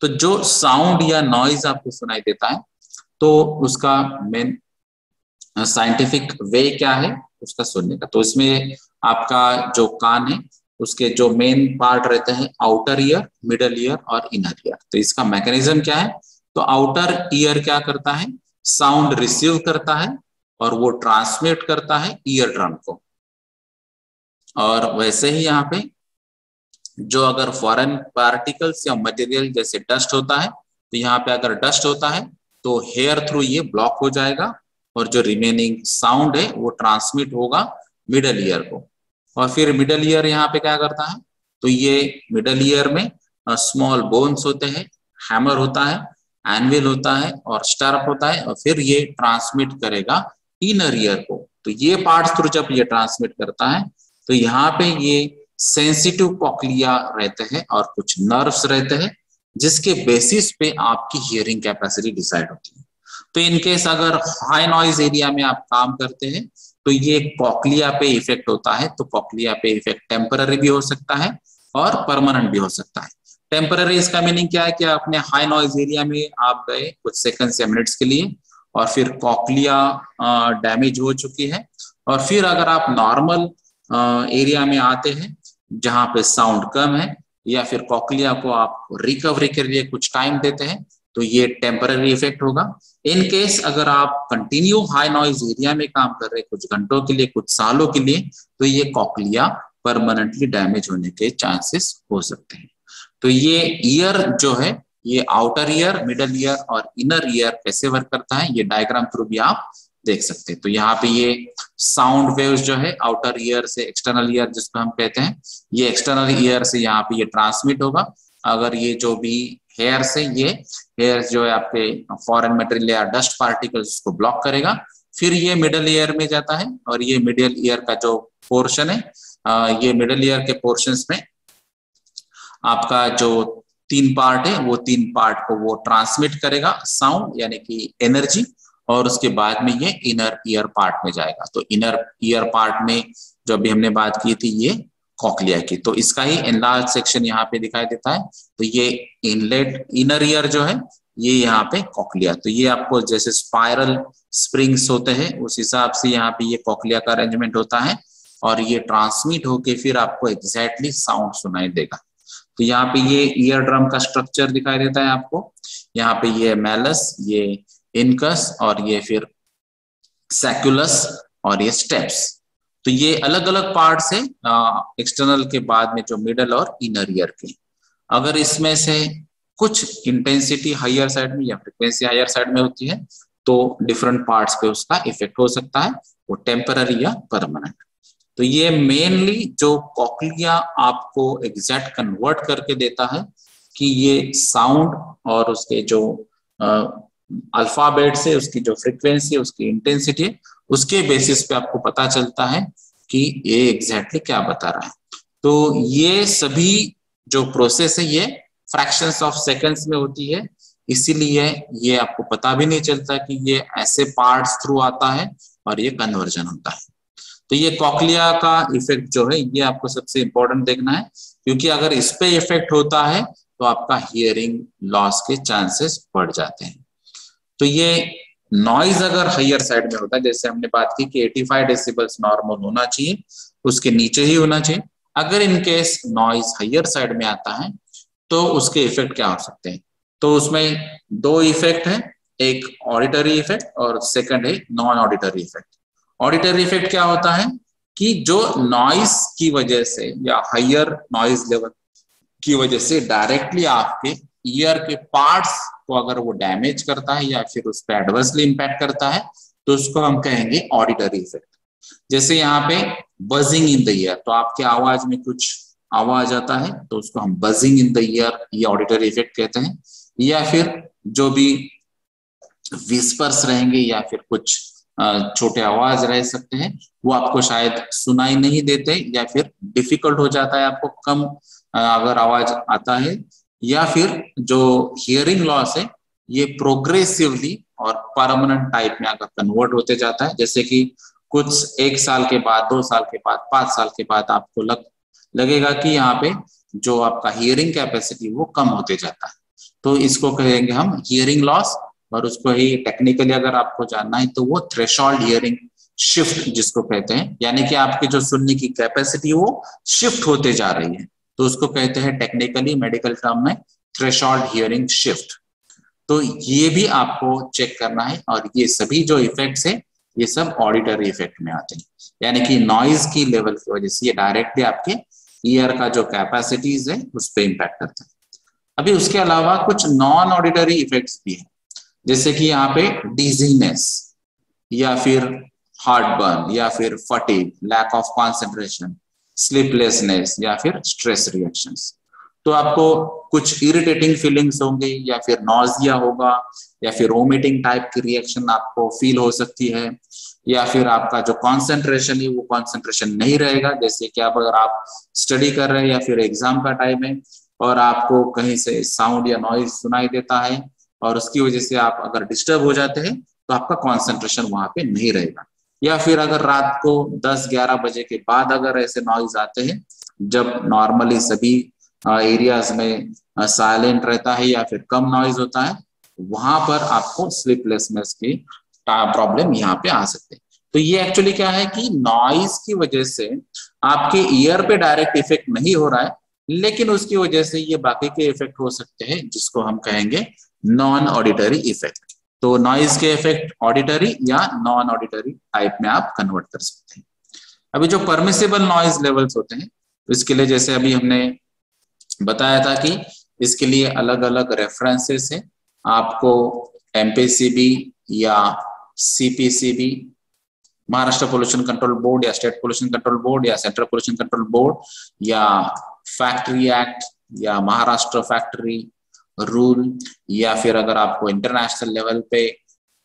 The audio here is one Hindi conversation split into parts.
तो जो साउंड या नॉइज आपको सुनाई देता है, तो उसका मेन साइंटिफिक वे क्या है उसका सुनने का। तो इसमें आपका जो कान है उसके जो मेन पार्ट रहते हैं आउटर ईयर, मिडल ईयर और इनर ईयर। तो इसका मैकेनिज्म क्या है, तो आउटर ईयर क्या करता है, साउंड रिसीव करता है और वो ट्रांसमिट करता है ईयर ड्रम को। और वैसे ही यहाँ पे जो अगर फॉरेन पार्टिकल्स या मटेरियल जैसे डस्ट होता है, तो यहाँ पे अगर डस्ट होता है तो हेयर थ्रू ये ब्लॉक हो जाएगा और जो रिमेनिंग साउंड है वो ट्रांसमिट होगा मिडल ईयर को। और फिर मिडल ईयर यहाँ पे क्या करता है, तो ये मिडल ईयर में स्मॉल बोन्स होते हैं, हैमर होता है, एनविल होता है और स्टर्प होता है, और फिर ये ट्रांसमिट करेगा इनर ईयर को। तो ये पार्ट थ्रू जब ये ट्रांसमिट करता है तो यहाँ पे ये सेंसिटिव कॉक्लिया रहते हैं और कुछ नर्व्स रहते हैं जिसके बेसिस पे आपकी हियरिंग कैपेसिटी डिसाइड होती है। तो इनकेस अगर हाई नॉइज एरिया में आप काम करते हैं तो ये कॉक्लिया पे इफेक्ट होता है। तो कॉक्लिया पे इफेक्ट टेम्पररी भी हो सकता है और परमानेंट भी हो सकता है। टेम्पररी इसका मीनिंग क्या है कि आपने हाई नॉइज एरिया में आप गए कुछ सेकंड्स या मिनट्स के लिए और फिर कॉक्लिया डैमेज हो चुकी है, और फिर अगर आप नॉर्मल एरिया में आते हैं जहां पे साउंड कम है या फिर कॉक्लिया को आप रिकवरी के लिए कुछ टाइम देते हैं तो ये टेम्पररी इफेक्ट होगा। इन केस अगर आप कंटिन्यू हाई नॉइज एरिया में काम कर रहे हैं कुछ घंटों के लिए, कुछ सालों के लिए, तो ये कॉक्लिया परमानेंटली डैमेज होने के चांसेस हो सकते हैं। तो ये ईयर जो है, ये आउटर ईयर, मिडल ईयर और इनर ईयर कैसे वर्क करता है ये डायग्राम थ्रू भी आप देख सकते हैं। तो यहाँ पे ये साउंड वेव्स जो है आउटर ईयर से एक्सटर्नल ईयर जिसको हम कहते हैं, ये एक्सटर्नल ईयर से यहाँ पे ये ट्रांसमिट होगा। अगर ये जो भी हेयर से ये हेयर जो है आपके फॉरेन मटेरियल या डस्ट पार्टिकल्स को ब्लॉक करेगा, फिर ये मिडल ईयर में जाता है और ये मिडल ईयर का जो पोर्शन है, ये मिडल ईयर के पोर्शंस में आपका जो 3 पार्ट है वो 3 पार्ट को वो ट्रांसमिट करेगा साउंड यानी कि एनर्जी, और उसके बाद में ये इनर ईयर पार्ट में जाएगा। तो इनर ईयर पार्ट में जो अभी हमने बात की थी ये कॉक्लिया की, तो इसका ही एनलार्ज सेक्शन यहाँ पे दिखाई देता है। तो ये इनलेट इनर ईयर जो है ये यहाँ पे कॉक्लिया, तो ये आपको जैसे स्पाइरल स्प्रिंग्स होते हैं उस हिसाब से यहाँ पे ये कॉक्लिया का अरेंजमेंट होता है और ये ट्रांसमिट होके फिर आपको एग्जैक्टली साउंड सुनाई देगा। तो यहाँ पे ये ईयर ड्रम का स्ट्रक्चर दिखाई देता है आपको। यहाँ पे ये मैलस, ये इनकस और ये फिर सैक्युलस और ये स्टेप्स। तो ये अलग अलग पार्ट्स है एक्सटर्नल के बाद में जो मिडल और इनर ईयर के। अगर इसमें से कुछ इंटेंसिटी हायर साइड में या फ्रिक्वेंसी हायर साइड में होती है तो डिफरेंट पार्ट्स पे उसका इफेक्ट हो सकता है, वो टेम्पररी या परमानेंट। तो ये मेनली जो कॉक्लिया आपको एग्जैक्ट कन्वर्ट करके देता है कि ये साउंड और उसके जो अल्फाबेट से उसकी जो फ्रीक्वेंसी उसकी इंटेंसिटी है उसके बेसिस पे आपको पता चलता है कि ये एग्जैक्टली क्या बता रहा है। तो ये सभी जो प्रोसेस है ये फ्रैक्शंस ऑफ सेकंड्स में होती है, इसीलिए ये आपको पता भी नहीं चलता कि ये ऐसे पार्ट्स थ्रू आता है और ये कन्वर्जन होता है। तो ये कॉक्लिया का इफेक्ट जो है ये आपको सबसे इंपॉर्टेंट देखना है, क्योंकि अगर इस पे इफेक्ट होता है तो आपका हियरिंग लॉस के चांसेस बढ़ जाते हैं। तो ये नॉइज अगर हायर साइड में होता है, जैसे हमने बात की कि 85 डेसिबल्स नॉर्मल होना चाहिए, उसके नीचे ही होना चाहिए। अगर इनकेस नॉइज हायर साइड में आता है तो उसके इफेक्ट क्या हो सकते हैं, तो उसमें 2 इफेक्ट है, एक ऑडिटरी इफेक्ट और सेकंड है non auditory effect. Auditory effect क्या होता है कि जो नॉइज की वजह से या हायर नॉइज लेवल की वजह से डायरेक्टली आपके ईयर के पार्ट्स को अगर वो डैमेज करता है या फिर उस पर एडवर्सली इंपैक्ट करता है तो उसको हम कहेंगे ऑडिटरी इफेक्ट। जैसे यहाँ पे बजिंग इन द ईयर, तो आपके आवाज में कुछ आवाज आता है तो उसको हम बजिंग इन द ईयर ये ऑडिटरी इफेक्ट कहते हैं। या फिर जो भी विस्पर्स रहेंगे या फिर कुछ छोटे आवाज रह सकते हैं वो आपको शायद सुनाई नहीं देते या फिर डिफिकल्ट हो जाता है आपको कम अगर आवाज आता है, या फिर जो हियरिंग लॉस है ये प्रोग्रेसिवली और परमानेंट टाइप में अगर कन्वर्ट होते जाता है, जैसे कि कुछ 1 साल के बाद, 2 साल के बाद, 5 साल के बाद आपको लगेगा कि यहाँ पे जो आपका हियरिंग कैपेसिटी वो कम होते जाता है। तो इसको कहेंगे हम हियरिंग लॉस, और उसको ही टेक्निकली अगर आपको जानना है तो वो थ्रेशोल्ड हियरिंग शिफ्ट जिसको कहते हैं, यानी कि आपकी जो सुनने की कैपेसिटी वो शिफ्ट होते जा रही है, तो उसको कहते हैं टेक्निकली मेडिकल टर्म में थ्रेशोल्ड हियरिंग शिफ्ट। तो ये भी आपको चेक करना है, और ये सभी जो इफेक्ट्स है ये सब ऑडिटरी इफेक्ट में आते हैं, यानी कि नॉइज की लेवल की वजह से ये डायरेक्टली आपके ईयर का जो कैपेसिटीज है उस पर इम्पैक्ट करता है। अभी उसके अलावा कुछ नॉन ऑडिटरी इफेक्ट्स भी है, जैसे कि यहाँ पे डिजीनेस या फिर हार्टबर्न या फिर fatigue, lack of concentration, sleeplessness या फिर स्ट्रेस रिएक्शंस। तो आपको कुछ इरिटेटिंग फीलिंग्स होंगे, या फिर नॉजिया होगा, या फिर वोमिटिंग टाइप की रिएक्शन आपको फील हो सकती है, या फिर आपका जो कॉन्सेंट्रेशन है वो कॉन्सेंट्रेशन नहीं रहेगा। जैसे कि आप अगर आप स्टडी कर रहे हैं या फिर एग्जाम का टाइम है और आपको कहीं से साउंड या नॉइज सुनाई देता है और उसकी वजह से आप अगर डिस्टर्ब हो जाते हैं तो आपका कॉन्सेंट्रेशन वहां पे नहीं रहेगा। या फिर अगर रात को 10-11 बजे के बाद अगर ऐसे नॉइज आते हैं जब नॉर्मली सभी एरियाज में साइलेंट रहता है या फिर कम नॉइज होता है, वहां पर आपको स्लीपलेसनेस की प्रॉब्लम यहाँ पे आ सकते हैं। तो ये एक्चुअली क्या है कि नॉइज की वजह से आपके ईयर पे डायरेक्ट इफेक्ट नहीं हो रहा है, लेकिन उसकी वजह से ये बाकी के इफेक्ट हो सकते हैं जिसको हम कहेंगे नॉन ऑडिटरी इफेक्ट। तो नॉइज के इफेक्ट ऑडिटरी या नॉन ऑडिटरी टाइप में आप कन्वर्ट कर सकते हैं। अभी जो परमिसिबल नॉइज लेवल्स होते हैं इसके लिए जैसे अभी हमने बताया था कि इसके लिए अलग अलग रेफरेंसेस है, आपको एमपीसीबी या CPCB, Maharashtra pollution control board या स्टेट पोल्यूशन कंट्रोल बोर्ड या सेंट्रल पोल्यूशन कंट्रोल बोर्ड या फैक्ट्री एक्ट या महाराष्ट्र फैक्ट्री रूल, या फिर अगर आपको इंटरनेशनल लेवल पे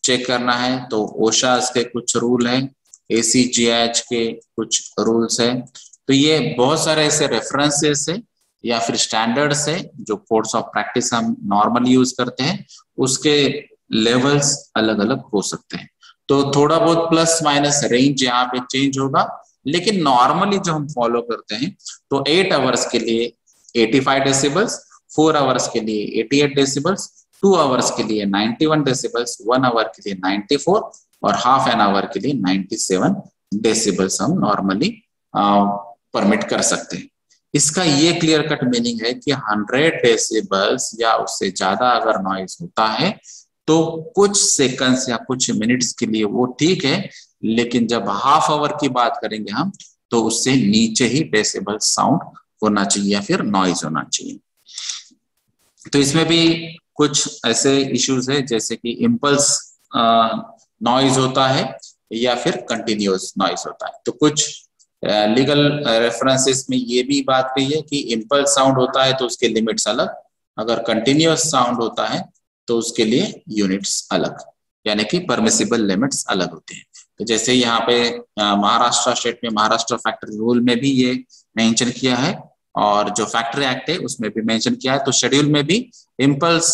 चेक करना है तो ओशास के कुछ रूल हैं, एसीजीएच के कुछ रूल्स हैं। तो ये बहुत सारे ऐसे रेफरेंसेस है या फिर स्टैंडर्ड्स है जो कोड्स ऑफ प्रैक्टिस हम नॉर्मली यूज करते हैं, उसके लेवल्स अलग अलग हो सकते हैं। तो थोड़ा बहुत प्लस माइनस रेंज यहाँ पे चेंज होगा, लेकिन नॉर्मली जो हम फॉलो करते हैं तो 8 आवर्स के लिए 85 डेसिबल्स, 4 आवर्स के लिए 88 डेसिबल्स, 2 आवर्स के लिए 91 डेसिबल्स, 1 आवर के लिए 94 और हाफ एन आवर के लिए 97 डेसिबल्स हम नॉर्मली परमिट कर सकते हैं। इसका ये क्लियर कट मीनिंग है कि 100 डेसिबल्स या उससे ज्यादा अगर नॉइज होता है तो कुछ सेकंड्स या कुछ मिनट्स के लिए वो ठीक है, लेकिन जब हाफ आवर की बात करेंगे हम तो उससे नीचे ही डेसिबल साउंड होना चाहिए या फिर नॉइज होना चाहिए। तो इसमें भी कुछ ऐसे इश्यूज है जैसे कि इम्पल्स नॉइज होता है या फिर कंटिन्यूअस नॉइज होता है। तो कुछ लीगल रेफरेंसेस में ये भी बात कही है कि इम्पल्स साउंड होता है तो उसके लिमिट्स अलग, अगर कंटिन्यूअस साउंड होता है तो उसके लिए यूनिट्स अलग, यानी कि परमिसिबल लिमिट्स अलग होते हैं। तो जैसे यहाँ पे महाराष्ट्र स्टेट में महाराष्ट्र फैक्ट्री रूल में भी ये मेंशन किया है और जो फैक्ट्री एक्ट है उसमें भी मेंशन किया है। तो शेड्यूल में भी इम्पल्स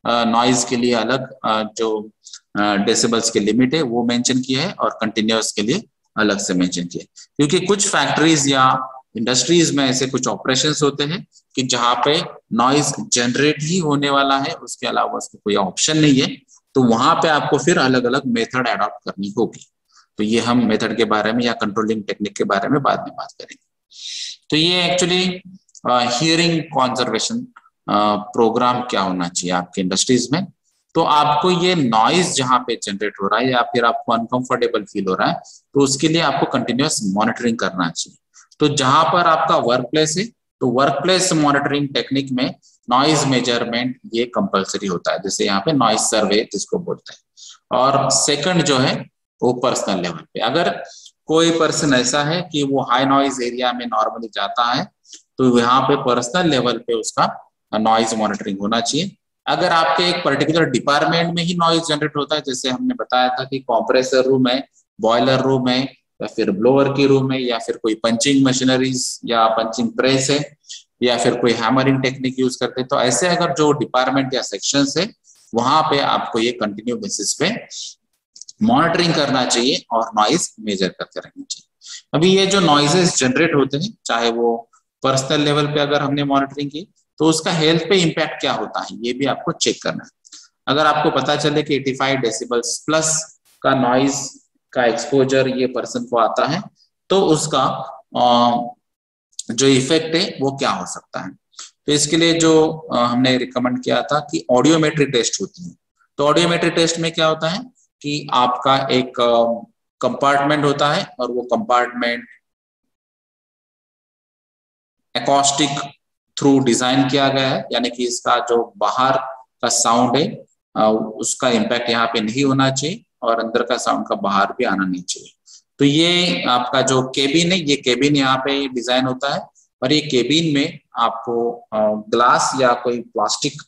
नॉइज के लिए अलग जो डेसिबल्स के लिमिट है वो मेंशन किया है और कंटिन्यूअस के लिए अलग से मेंशन किया है, क्योंकि कुछ फैक्ट्रीज या इंडस्ट्रीज में ऐसे कुछ ऑपरेशंस होते हैं कि जहाँ पे नॉइज जनरेट ही होने वाला है, उसके अलावा उसको कोई ऑप्शन नहीं है, तो वहां पे आपको फिर अलग अलग मेथड अडॉप्ट करनी होगी। तो ये हम मेथड के बारे में या कंट्रोलिंग टेक्निक के बारे में बाद में बात करेंगे। तो ये एक्चुअली हियरिंग कंजर्वेशन प्रोग्राम क्या होना चाहिए आपके इंडस्ट्रीज में। तो आपको ये नॉइज जहाँ पे जनरेट हो रहा है या फिर आपको अनकंफर्टेबल फील हो रहा है तो उसके लिए आपको कंटिन्यूअस मॉनिटरिंग करना चाहिए। तो जहां पर आपका वर्क प्लेस है तो वर्क प्लेस मॉनिटरिंग टेक्निक में नॉइज मेजरमेंट ये कंपलसरी होता है, जैसे यहाँ पे नॉइज सर्वे जिसको बोलते हैं। और सेकंड जो है वो पर्सनल लेवल पे, अगर कोई पर्सन ऐसा है कि वो हाई नॉइज एरिया में नॉर्मली जाता है तो यहाँ पे पर्सनल लेवल पे उसका नॉइज मॉनिटरिंग होना चाहिए। अगर आपके एक पर्टिकुलर डिपार्टमेंट में ही नॉइज जनरेट होता है, जैसे हमने बताया था कि कंप्रेसर रूम है, बॉयलर रूम है या फिर ब्लोअर की रूम है या फिर कोई पंचिंग मशीनरीज या पंचिंग प्रेस है या फिर कोई हैमरिंग टेक्निक यूज करते हैं, तो ऐसे अगर जो डिपार्टमेंट या सेक्शंस है वहां पे आपको ये कंटिन्यू बेसिस पे मॉनिटरिंग करना चाहिए और नॉइज मेजर करते रहना चाहिए। अभी ये जो नॉइजेस जनरेट होते हैं चाहे वो पर्सनल लेवल पे अगर हमने मॉनिटरिंग की तो उसका हेल्थ पे इम्पैक्ट क्या होता है ये भी आपको चेक करना है। अगर आपको पता चले कि 85 डेसिबल्स प्लस का नॉइज का एक्सपोजर ये पर्सन को आता है, तो उसका जो इफेक्ट है वो क्या हो सकता है। तो इसके लिए जो हमने रिकमेंड किया था कि ऑडियोमेट्री टेस्ट होती है। तो ऑडियोमेट्री टेस्ट में क्या होता है कि आपका एक कंपार्टमेंट होता है और वो कंपार्टमेंट एकॉस्टिक थ्रू डिजाइन किया गया है, यानी कि इसका जो बाहर का साउंड है उसका इम्पैक्ट यहाँ पे नहीं होना चाहिए और अंदर का साउंड का बाहर भी आना नहीं चाहिए। तो ये आपका जो केबिन है, ये केबिन यहाँ पे डिजाइन होता है और ये केबिन में आपको ग्लास या कोई प्लास्टिक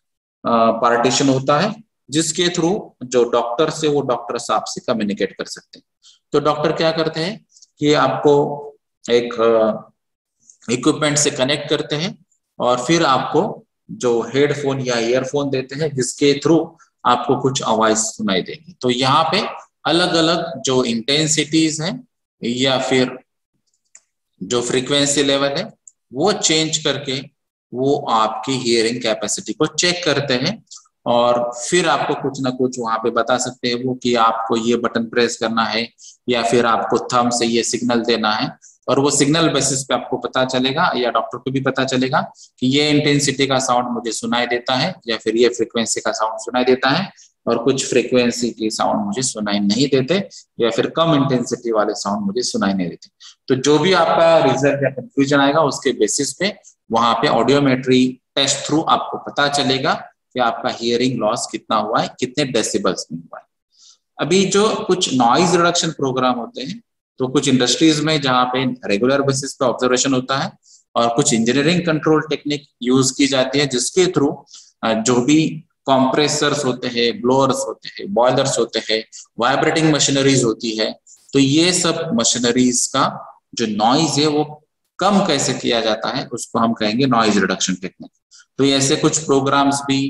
पार्टीशन होता है जिसके थ्रू जो डॉक्टर से वो डॉक्टर साहब से कम्युनिकेट कर सकते हैं। तो डॉक्टर क्या करते हैं कि आपको एक इक्विपमेंट से कनेक्ट करते हैं और फिर आपको जो हेडफोन या ईयरफोन देते हैं जिसके थ्रू आपको कुछ आवाज सुनाई देगी। तो यहाँ पे अलग अलग जो इंटेंसिटीज हैं या फिर जो फ्रीक्वेंसी लेवल है वो चेंज करके वो आपकी हियरिंग कैपेसिटी को चेक करते हैं और फिर आपको कुछ ना कुछ वहां पे बता सकते हैं वो कि आपको ये बटन प्रेस करना है या फिर आपको थंब से ये सिग्नल देना है। और वो सिग्नल बेसिस पे आपको पता चलेगा या डॉक्टर को भी पता चलेगा कि ये इंटेंसिटी का साउंड मुझे सुनाई देता है या फिर ये फ्रीक्वेंसी का साउंड सुनाई देता है और कुछ फ्रीक्वेंसी की साउंड मुझे सुनाई नहीं देते या फिर कम इंटेंसिटी वाले साउंड मुझे सुनाई नहीं देते। तो जो भी आपका रिजल्ट या कंफ्यूजन आएगा उसके बेसिस पे वहां पे ऑडियोमेट्री टेस्ट थ्रू आपको पता चलेगा कि आपका हियरिंग लॉस कितना हुआ है, कितने डेसिबल्स में हुआ है। अभी जो कुछ नॉइज रिडक्शन प्रोग्राम होते हैं तो कुछ इंडस्ट्रीज में जहाँ पे रेगुलर बेसिस पे ऑब्जर्वेशन होता है और कुछ इंजीनियरिंग कंट्रोल टेक्निक यूज की जाती है जिसके थ्रू जो भी कंप्रेसर्स होते हैं, ब्लोअर्स होते हैं, बॉयलर्स होते हैं, वाइब्रेटिंग मशीनरीज होती है, तो ये सब मशीनरीज का जो नॉइज है वो कम कैसे किया जाता है उसको हम कहेंगे नॉइज रिडक्शन टेक्निक। तो ऐसे कुछ प्रोग्राम्स भी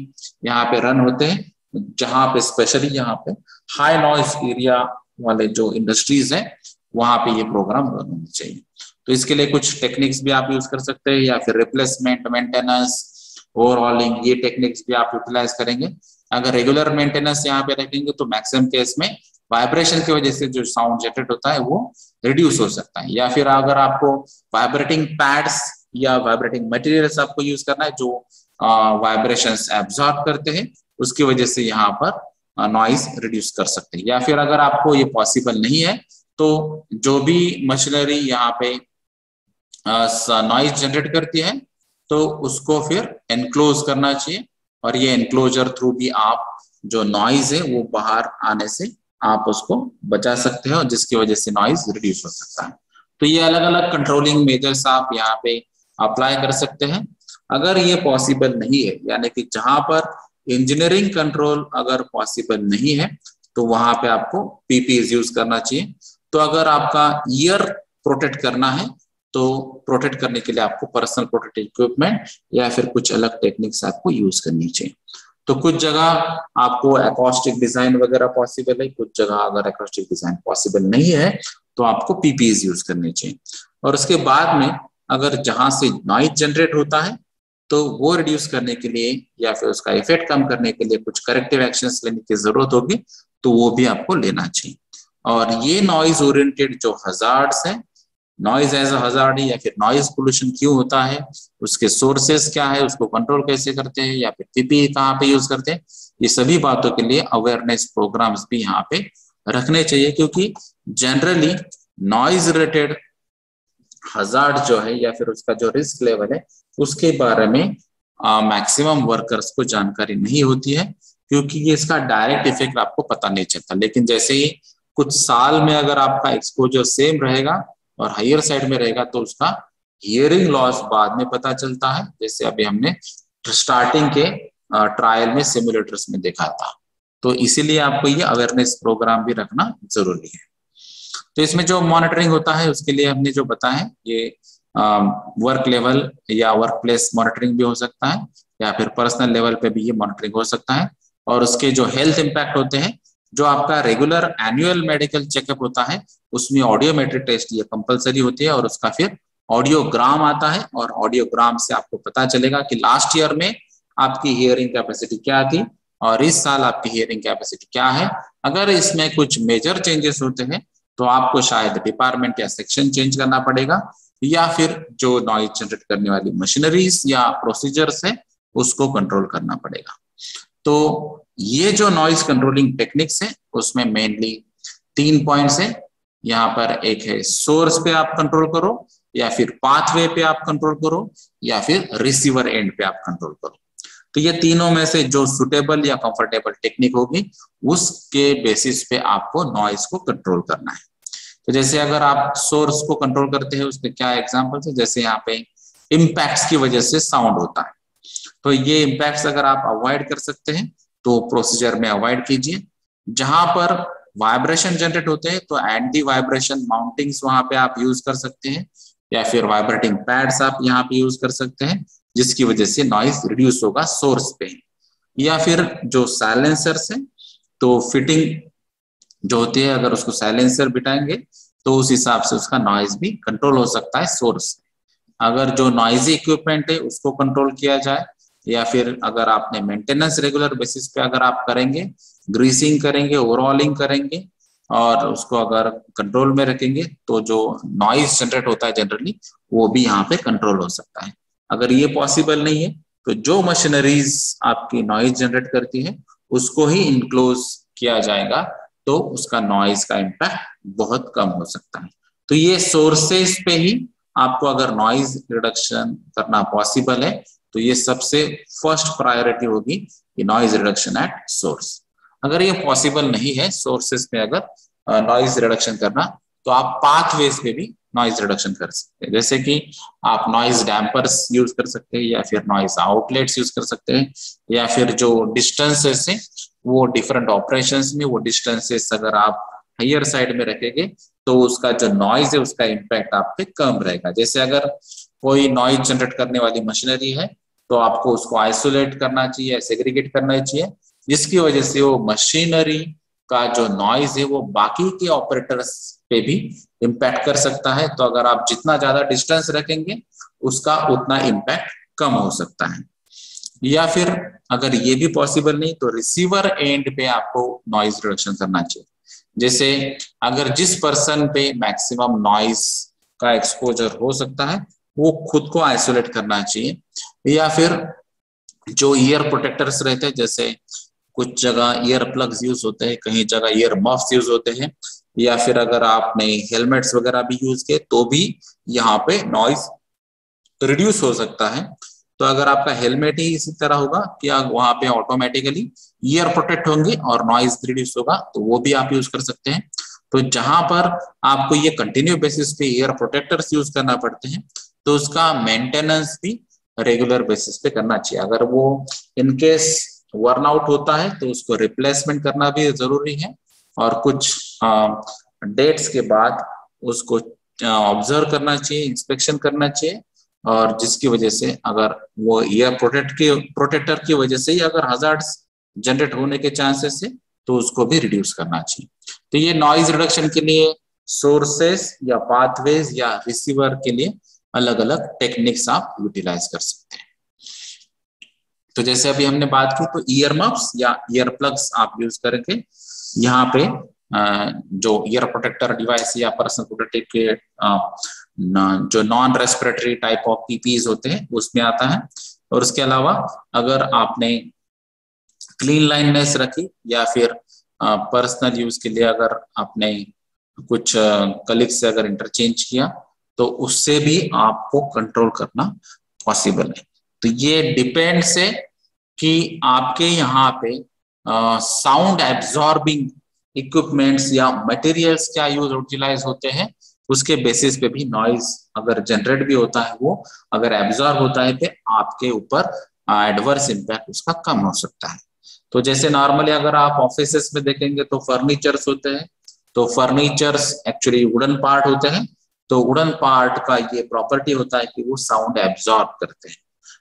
यहाँ पे रन होते हैं जहाँ पे स्पेशली यहाँ पे हाई नॉइज एरिया वाले जो इंडस्ट्रीज है वहां पे ये प्रोग्राम रन होने चाहिए। तो इसके लिए कुछ टेक्निक्स भी आप यूज कर सकते हैं या फिर रिप्लेसमेंट, मेंटेनेंस, ओवरऑलिंग, ये टेक्निक्स भी आप यूटिलाइज करेंगे। अगर रेगुलर मेंटेनेंस यहाँ पे रखेंगे तो मैक्सिमम केस में वाइब्रेशन की वजह से जो साउंड जनरेट होता है वो रिड्यूस हो सकता है। या फिर अगर आपको वाइब्रेटिंग पैड्स या वाइब्रेटिंग मटेरियल्स आपको यूज करना है जो वाइब्रेशंस एब्जॉर्ब करते हैं, उसकी वजह से यहाँ पर नॉइज रिड्यूस कर सकते हैं। या फिर अगर आपको ये पॉसिबल नहीं है तो जो भी मशीनरी यहाँ पे नॉइज जनरेट करती है तो उसको फिर एनक्लोज करना चाहिए और ये एनक्लोजर थ्रू भी आप जो नॉइज है वो बाहर आने से आप उसको बचा सकते हो जिसकी वजह से नॉइज रिड्यूस हो सकता है। तो ये अलग अलग कंट्रोलिंग मेजर्स आप यहाँ पे अप्लाई कर सकते हैं। अगर ये पॉसिबल नहीं है यानी कि जहां पर इंजीनियरिंग कंट्रोल अगर पॉसिबल नहीं है तो वहां पे आपको पीपीईज यूज करना चाहिए। तो अगर आपका ईयर प्रोटेक्ट करना है तो प्रोटेक्ट करने के लिए आपको पर्सनल प्रोटेक्टिव इक्विपमेंट या फिर कुछ अलग टेक्निक्स आपको यूज करनी चाहिए। तो कुछ जगह आपको एकॉस्टिक डिजाइन वगैरह पॉसिबल है, कुछ जगह अगर एकॉस्टिक डिजाइन पॉसिबल नहीं है तो आपको पीपीईज यूज करनी चाहिए। और उसके बाद में अगर जहां से नॉइज जनरेट होता है तो वो रिड्यूस करने के लिए या फिर उसका इफेक्ट कम करने के लिए कुछ करेक्टिव एक्शंस लेने की जरूरत होगी तो वो भी आपको लेना चाहिए। और ये नॉइज ओरिएंटेड जो हजार्ड्स है, नॉइज एज अ हजार्ड या फिर नॉइज पोल्यूशन क्यों होता है, उसके सोर्सेस क्या है, उसको कंट्रोल कैसे करते हैं या फिर पीपी कहाँ पे यूज करते हैं, ये सभी बातों के लिए अवेयरनेस प्रोग्राम्स भी यहाँ पे रखने चाहिए। क्योंकि जनरली नॉइज रिलेटेड हजार्ड जो है या फिर उसका जो रिस्क लेवल है उसके बारे में मैक्सिमम वर्कर्स को जानकारी नहीं होती है क्योंकि ये इसका डायरेक्ट इफेक्ट आपको पता नहीं चलता। लेकिन जैसे ही कुछ साल में अगर आपका एक्सपोजर सेम रहेगा और हायर साइड में रहेगा तो उसका हियरिंग लॉस बाद में पता चलता है, जैसे अभी हमने स्टार्टिंग के ट्रायल में सिमुलेटर्स में देखा था। तो इसीलिए आपको ये अवेयरनेस प्रोग्राम भी रखना जरूरी है। तो इसमें जो मॉनिटरिंग होता है उसके लिए हमने जो बताया ये वर्क लेवल या वर्क प्लेस मॉनिटरिंग भी हो सकता है या फिर पर्सनल लेवल पे भी ये मॉनिटरिंग हो सकता है। और उसके जो हेल्थ इम्पैक्ट होते हैं, जो आपका रेगुलर एनुअल मेडिकल चेकअप होता है उसमें ऑडियोमेट्री टेस्ट ये कंपलसरी होती है और उसका फिर ऑडियोग्राम आता है और ऑडियोग्राम से आपको पता चलेगा कि लास्ट ईयर में आपकी हियरिंग कैपेसिटी क्या थी और इस साल आपकी हियरिंग कैपेसिटी क्या है। अगर इसमें कुछ मेजर चेंजेस होते हैं तो आपको शायद डिपार्टमेंट या सेक्शन चेंज करना पड़ेगा, या फिर जो नॉइज जनरेट करने वाली मशीनरीज या प्रोसीजर्स है उसको कंट्रोल करना पड़ेगा। तो ये जो नॉइज कंट्रोलिंग टेक्निक्स है उसमें मेनली 3 पॉइंट्स है। यहाँ पर एक है सोर्स पे आप कंट्रोल करो, या फिर पाथवे पे आप कंट्रोल करो, या फिर रिसीवर एंड पे आप कंट्रोल करो। तो ये तीनों में से जो सुटेबल या कंफर्टेबल टेक्निक होगी उसके बेसिस पे आपको नॉइज को कंट्रोल करना है। तो जैसे अगर आप सोर्स को कंट्रोल करते हैं उसके क्या एग्जांपल्स है, जैसे यहाँ पे इम्पैक्ट्स की वजह से साउंड होता है, तो ये इम्पैक्ट्स अगर आप अवॉइड कर सकते हैं तो प्रोसीजर में अवॉइड कीजिए। जहां पर वाइब्रेशन जनरेट होते हैं तो एंटी वाइब्रेशन माउंटिंग्स वहां पे आप यूज कर सकते हैं, या फिर वाइब्रेटिंग पैड्स आप यहाँ पे यूज कर सकते हैं, जिसकी वजह से नॉइज रिड्यूस होगा सोर्स पे। या फिर जो साइलेंसर्स है तो फिटिंग जो होती है अगर उसको साइलेंसर बिठाएंगे तो उस हिसाब से उसका नॉइज भी कंट्रोल हो सकता है सोर्स। अगर जो नॉइजी इक्विपमेंट है उसको कंट्रोल किया जाए, या फिर अगर आपने मेंटेनेंस रेगुलर बेसिस पे अगर आप करेंगे, ग्रीसिंग करेंगे, ओवरऑलिंग करेंगे और उसको अगर कंट्रोल में रखेंगे तो जो नॉइज जनरेट होता है जनरली वो भी यहाँ पे कंट्रोल हो सकता है। अगर ये पॉसिबल नहीं है तो जो मशीनरीज आपकी नॉइज जनरेट करती है उसको ही इनक्लोज किया जाएगा, तो उसका नॉइज का इम्पैक्ट बहुत कम हो सकता है। तो ये सोर्सेस पे ही आपको अगर नॉइज रिडक्शन करना पॉसिबल है तो ये सबसे फर्स्ट प्रायोरिटी होगी कि नॉइज रिडक्शन एट सोर्स। अगर ये पॉसिबल नहीं है सोर्सेस पे अगर नॉइज रिडक्शन करना, तो आप पाथवेज पे भी नॉइज रिडक्शन कर सकते हैं। जैसे कि आप नॉइज डैम्पर्स यूज कर सकते हैं, या फिर नॉइज आउटलेट्स यूज कर सकते हैं, या फिर जो डिस्टेंसेस है वो डिफरेंट ऑपरेशंस में वो डिस्टेंसेस अगर आप हायर साइड में रखेंगे तो उसका जो नॉइज है उसका इम्पैक्ट आप पे कम रहेगा। जैसे अगर कोई नॉइज जनरेट करने वाली मशीनरी है तो आपको उसको आइसोलेट करना चाहिए, सेग्रीगेट करना चाहिए, जिसकी वजह से वो मशीनरी का जो नॉइज है वो बाकी के ऑपरेटर्स पे भी इम्पैक्ट कर सकता है। तो अगर आप जितना ज्यादा डिस्टेंस रखेंगे उसका उतना इम्पैक्ट कम हो सकता है। या फिर अगर ये भी पॉसिबल नहीं तो रिसीवर एंड पे आपको नॉइज रिडक्शन करना चाहिए। जैसे अगर जिस पर्सन पे मैक्सिमम नॉइज का एक्सपोजर हो सकता है वो खुद को आइसोलेट करना चाहिए, या फिर जो ईयर प्रोटेक्टर्स रहते हैं, जैसे कुछ जगह ईयर प्लग्स यूज होते हैं, कहीं जगह ईयर मफ्स यूज होते हैं, या फिर अगर आपने हेलमेट्स वगैरह भी यूज किए तो भी यहाँ पे नॉइज रिड्यूस हो सकता है। तो अगर आपका हेलमेट ही इसी तरह होगा कि वहां पे ऑटोमेटिकली ईयर प्रोटेक्ट होंगे और नॉइज रिड्यूस होगा तो वो भी आप यूज कर सकते हैं। तो जहां पर आपको ये कंटिन्यू बेसिस पे ईयर प्रोटेक्टर्स यूज करना पड़ते हैं तो उसका मेंटेनेंस भी रेगुलर बेसिस पे करना चाहिए। अगर वो इनकेस वर्न आउट होता है तो उसको रिप्लेसमेंट करना भी जरूरी है, और कुछ डेट्स के बाद उसको ऑब्जर्व करना चाहिए, इंस्पेक्शन करना चाहिए, और जिसकी वजह से अगर वो ईयर प्रोटेक्टर की वजह से ही अगर हजार्ड्स जनरेट होने के चांसेस है तो उसको भी रिड्यूस करना चाहिए। तो ये नॉइज रिडक्शन के लिए सोर्सेस या पाथवेज या रिसीवर के लिए अलग अलग टेक्निक्स आप यूटिलाइज कर सकते हैं। तो जैसे अभी हमने बात की तो ईयर मफ्स या ईयर प्लग्स आप यूज करके यहाँ पे जो ईयर प्रोटेक्टर डिवाइस या पर्सनल प्रोटेक्टिव के जो non respiratory type of PPs होते हैं उसमें आता है। और उसके अलावा अगर आपने क्लीन लाइननेस रखी या फिर पर्सनल यूज के लिए अगर आपने कुछ कलीग से अगर इंटरचेंज किया तो उससे भी आपको कंट्रोल करना पॉसिबल है। तो ये डिपेंड है कि आपके यहाँ पे साउंड एब्जॉर्बिंग इक्विपमेंट्स या मटेरियल्स क्या यूटिलाइज होते हैं, उसके बेसिस पे भी नॉइज अगर जनरेट भी होता है वो अगर एब्जॉर्ब होता है तो आपके ऊपर एडवर्स इम्पैक्ट उसका कम हो सकता है। तो जैसे नॉर्मली अगर आप ऑफिसेस में देखेंगे तो फर्नीचर्स होते हैं, तो फर्नीचर्स एक्चुअली वुडन पार्ट होते हैं, तो वुडन पार्ट का ये प्रॉपर्टी होता है कि वो साउंड एब्जॉर्ब करते हैं,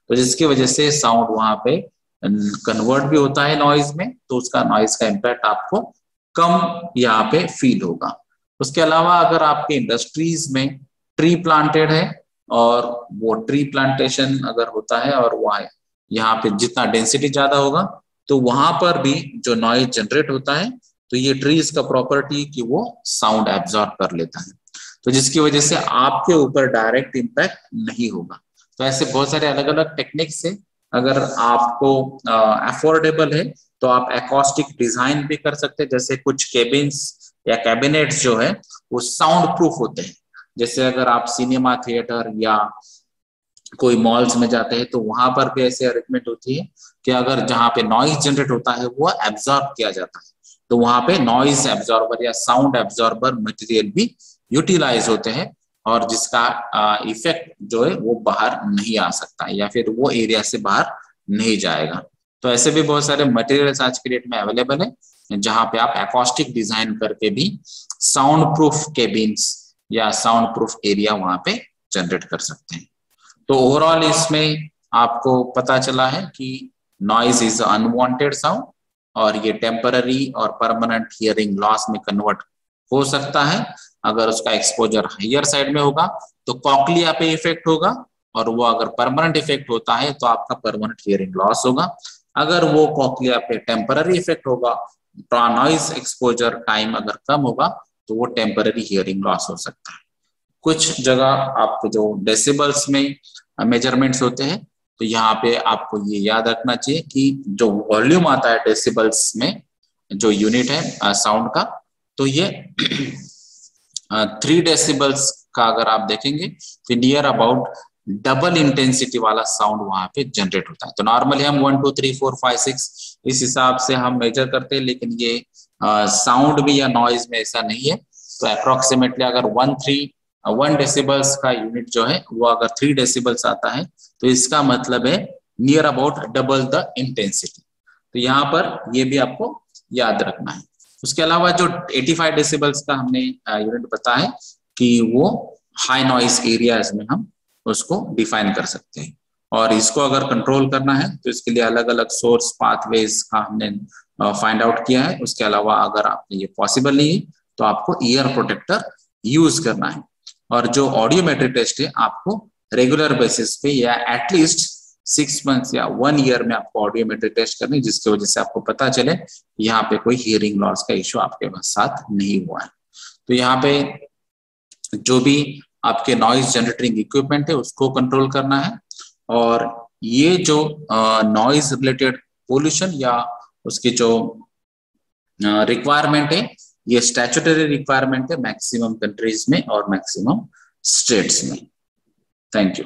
तो जिसकी वजह से साउंड वहां पे कन्वर्ट भी होता है नॉइज में, तो उसका नॉइज का इम्पैक्ट आपको कम यहाँ पे फील होगा। उसके अलावा अगर आपके इंडस्ट्रीज में ट्री प्लांटेड है और वो ट्री प्लांटेशन अगर होता है और वहाँ यहाँ पे जितना डेंसिटी ज्यादा होगा तो वहां पर भी जो नॉइज जनरेट होता है, तो ये ट्रीज का प्रॉपर्टी कि वो साउंड एब्जॉर्ब कर लेता है, तो जिसकी वजह से आपके ऊपर डायरेक्ट इम्पैक्ट नहीं होगा। तो ऐसे बहुत सारे अलग अलग टेक्निक्स है। अगर आपको अफोर्डेबल है तो आप एकॉस्टिक डिजाइन भी कर सकते हैं, जैसे कुछ केबिन्स या कैबिनेट्स जो है वो साउंड प्रूफ होते हैं। जैसे अगर आप सिनेमा थिएटर या कोई मॉल्स में जाते हैं तो वहां पर भी ऐसे अरेंजमेंट होती है कि अगर जहाँ पे नॉइज जनरेट होता है वो एब्जॉर्ब किया जाता है, तो वहां पे नॉइज एब्जॉर्बर या साउंड एब्जॉर्बर मटेरियल भी यूटिलाइज होते हैं, और जिसका इफेक्ट जो है वो बाहर नहीं आ सकता या फिर वो एरिया से बाहर नहीं जाएगा। तो ऐसे भी बहुत सारे मटेरियल्स आज के डेट में अवेलेबल है जहाँ पे आप एकॉस्टिक डिजाइन करके भी साउंड प्रूफ केबिन्स या साउंड प्रूफ एरिया वहां पे जनरेट कर सकते हैं। तो ओवरऑल इसमें आपको पता चला है कि नॉइज इज अनवांटेड साउंड, और ये टेम्पररी और परमानेंट हियरिंग लॉस में कन्वर्ट हो सकता है। अगर उसका एक्सपोजर हायर साइड में होगा तो कॉक्लिया पे इफेक्ट होगा, और वो अगर परमानेंट इफेक्ट होता है तो आपका परमानेंट हियरिंग लॉस होगा। अगर वो कॉक्लिया पे टेम्पररी इफेक्ट होगा, नॉइज एक्सपोजर टाइम अगर कम होगा तो वो टेम्पररी हियरिंग लॉस हो सकता है। कुछ जगह आपको जो डेसिबल्स में मेजरमेंट्स होते हैं, तो यहाँ पे आपको ये याद रखना चाहिए कि जो वॉल्यूम आता है डेसिबल्स में, जो यूनिट है साउंड का, तो ये 3 डेसिबल्स का अगर आप देखेंगे तो नियर अबाउट डबल इंटेंसिटी वाला साउंड वहां पे जनरेट होता है। तो नॉर्मली हम 1 2 3 4 5 6 इस हिसाब से हम मेजर करते हैं, लेकिन ये साउंड में या नॉइज में ऐसा नहीं है। तो अप्रोक्सीमेटली अगर 1 डेसिबल्स का यूनिट जो है वो अगर 3 डेसिबल्स आता है तो इसका मतलब है near about double the intensity. तो यहाँ पर ये भी आपको याद रखना है। उसके अलावा जो 85 डेसिबल्स का हमने यूनिट बताया कि वो हाई नॉइज एरियाज में हम उसको डिफाइन कर सकते हैं, और इसको अगर कंट्रोल करना है तो इसके लिए अलग अलग सोर्स पाथवेज का हमने फाइंड आउट किया है। उसके अलावा अगर आपने ये पॉसिबल नहीं है तो आपको ईयर प्रोटेक्टर यूज करना है, और जो ऑडियोमेट्री टेस्ट है आपको रेगुलर बेसिस पे या एटलीस्ट 6 मंथ्स या 1 ईयर में आपको ऑडियोमेट्री टेस्ट करनी, जिसकी वजह से आपको पता चले यहाँ पे कोई हियरिंग लॉस का इश्यू आपके साथ नहीं हुआ है। तो यहाँ पे जो भी आपके नॉइज जनरेटिंग इक्विपमेंट है उसको कंट्रोल करना है, और ये जो नॉइज रिलेटेड पोल्यूशन या उसकी जो रिक्वायरमेंट है, ये स्टैट्यूटरी रिक्वायरमेंट है मैक्सिमम कंट्रीज में और मैक्सिमम स्टेट्स में। Thank you.